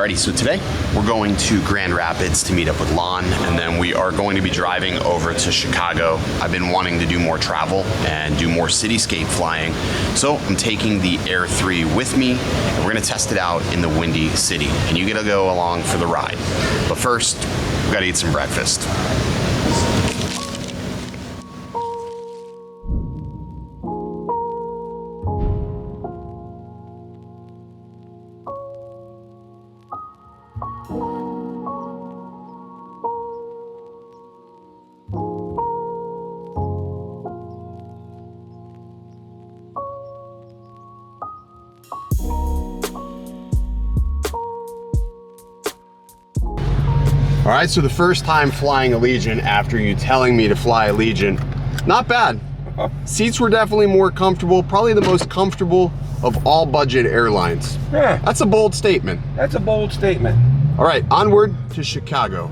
Alrighty, so today we're going to Grand Rapids to meet up with Lon, and then we are going to be driving over to Chicago. I've been wanting to do more travel and do more cityscape flying, so I'm taking the Air 3 with me, and we're gonna test it out in the Windy City, and you get to go along for the ride. But first, we gotta eat some breakfast. All right, so the first time flying Allegiant after you telling me to fly Allegiant, not bad. Seats were definitely more comfortable, probably the most comfortable of all budget airlines. Yeah. That's a bold statement. That's a bold statement. All right, onward to Chicago.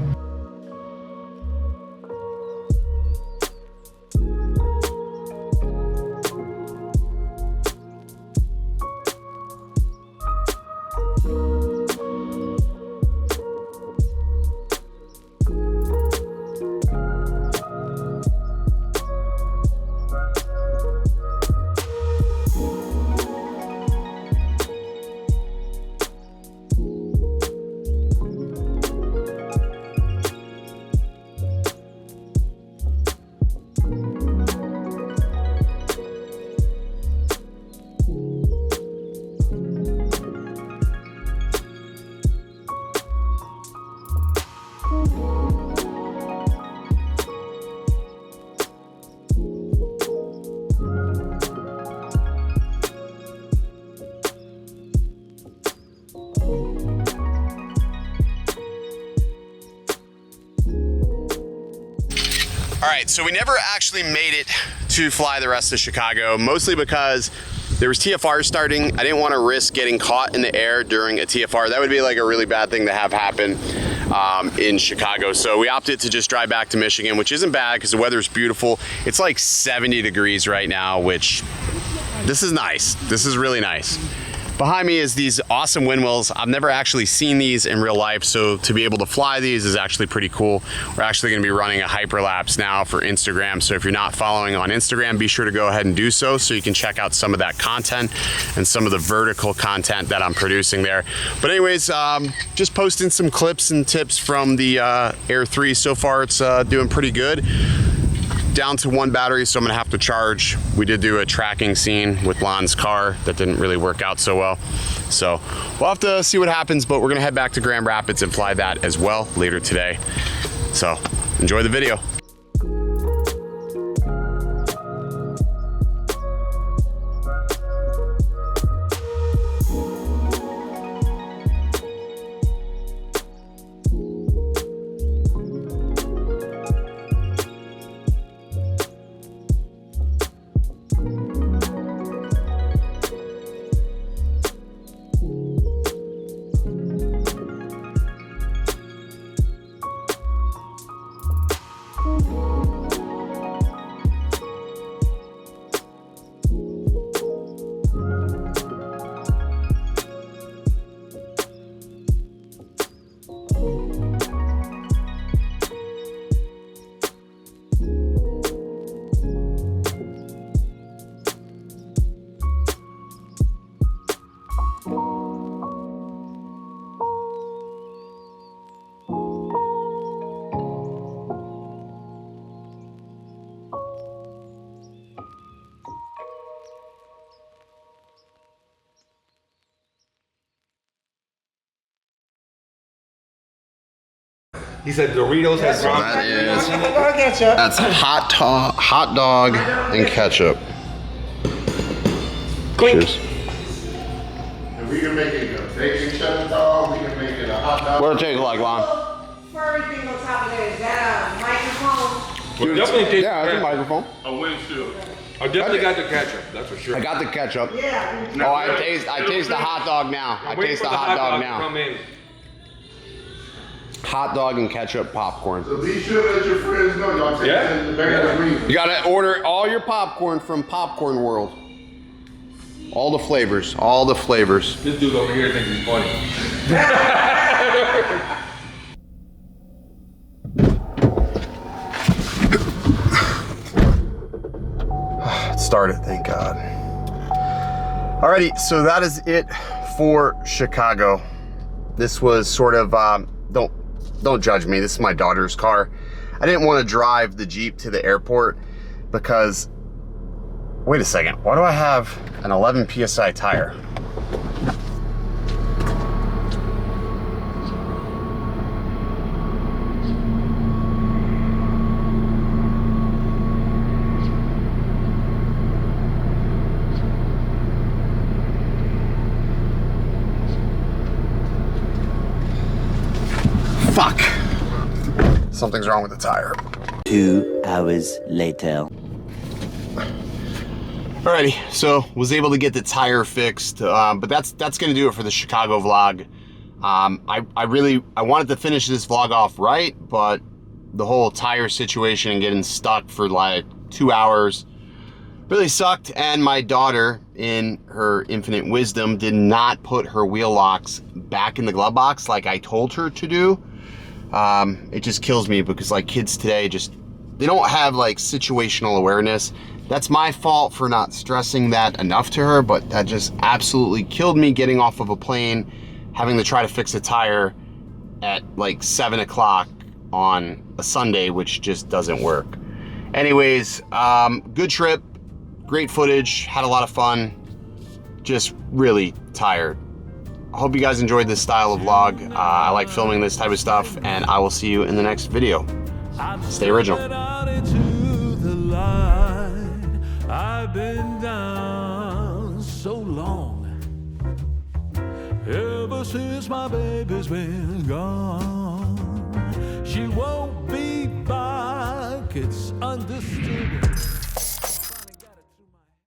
All right, so we never actually made it to fly the rest of Chicago, mostly because there was TFR starting. I didn't want to risk getting caught in the air during a TFR. That would be like a really bad thing to have happen in Chicago. So we opted to just drive back to Michigan, which isn't bad because the weather's beautiful. It's like 70 degrees right now, which this is nice. This is really nice. Behind me is these awesome windmills. I've never actually seen these in real life, so to be able to fly these is actually pretty cool. We're actually gonna be running a hyperlapse now for Instagram, so if you're not following on Instagram, be sure to go ahead and do so you can check out some of that content and some of the vertical content that I'm producing there. But anyways, just posting some clips and tips from the Air 3. So far it's doing pretty good. Down to one battery, so I'm gonna have to charge. We did do a tracking scene with Lon's car that didn't really work out so well. So we'll have to see what happens, but we're gonna head back to Grand Rapids and fly that as well later today. So enjoy the video. He said Doritos has So that is, that's hot dog and ketchup. Cheers. And we can make it a bacon cheddar dog, we can make it a hot dog. What'll it taste like, Lon? Furry thing on top of that, is that a microphone? Well, definitely taste Yeah, that's a microphone. A windshield. I definitely got the ketchup, that's for sure. I got the ketchup. Yeah. Oh, I taste the hot dog now. I taste the hot dog now. Come in. Hot dog and ketchup popcorn. So be sure that your friends know y'all take Yeah. the bag of You gotta order all your popcorn from Popcorn World. All the flavors, all the flavors. This dude over here thinks he's funny. started, thank God. Alrighty, so that is it for Chicago. This was sort of, don't judge me, this is my daughter's car. I didn't want to drive the Jeep to the airport because, wait a second, why do I have an 11 PSI tire? Fuck. Something's wrong with the tire. 2 hours later. Alrighty, so was able to get the tire fixed, but that's gonna do it for the Chicago vlog. I wanted to finish this vlog off right, but the whole tire situation and getting stuck for like 2 hours really sucked, and my daughter, in her infinite wisdom, did not put her wheel locks back in the glove box like I told her to do. It just kills me because like kids today they don't have like situational awareness. That's my fault for not stressing that enough to her, but that just absolutely killed me getting off of a plane, having to try to fix a tire at like 7 o'clock on a Sunday, which just doesn't work. Anyways, good trip, great footage, had a lot of fun, just really tired. I hope you guys enjoyed this style of vlog. I like filming this type of stuff, and I will see you in the next video. Stay original. I've been down so long, ever since my baby's been gone. She won't be back, it's understood.